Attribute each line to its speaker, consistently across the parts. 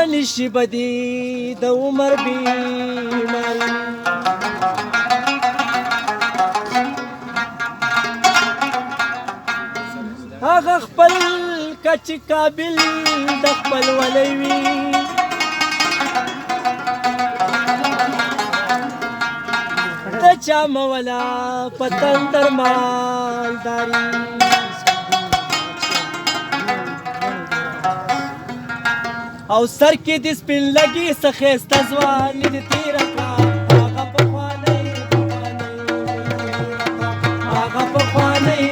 Speaker 1: نشي بدی د عمر بیماری هغه خپل کچ قابل د خپل ولی وي د چا مولا پتن تر مالداري او سر کې د سپین لګي څه ښایسته ځواني دې تېره کړه هغه پخوانی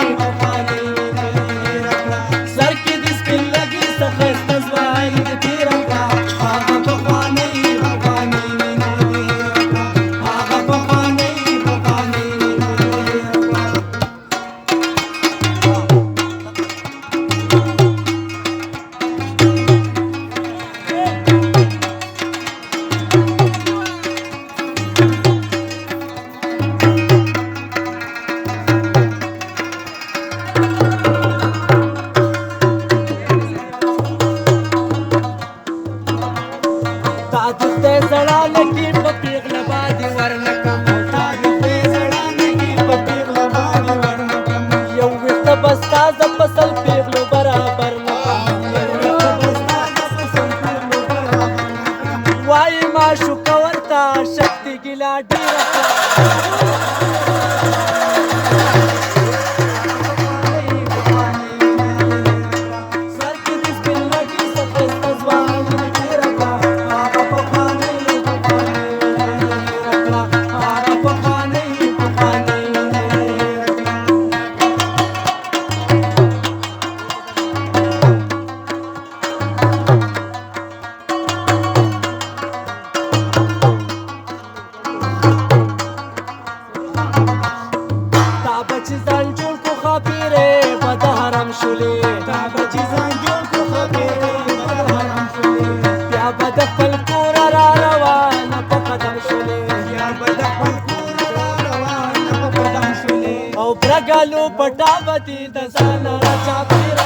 Speaker 1: سر کې د سپین لګي څه ښایسته ځواني دې تېره کړه هغه پخوانی ګالو پټا بدی د ځان را چاپیره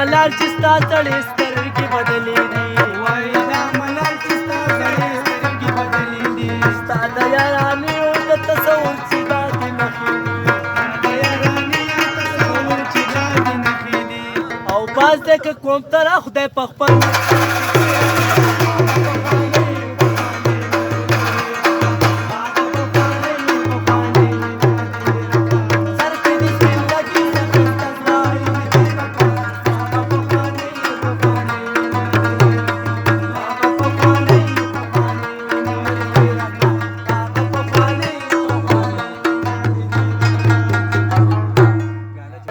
Speaker 1: ملال چستا سړی سترګې بدلې دي وای دا ملال چستا سړی سترګې بدلې دي ستا د یارانې او د تصور چې دادې نښې دي د یارانې او تصور چې دادې نښې دي او باز دی که کوم طرف خدای په خپل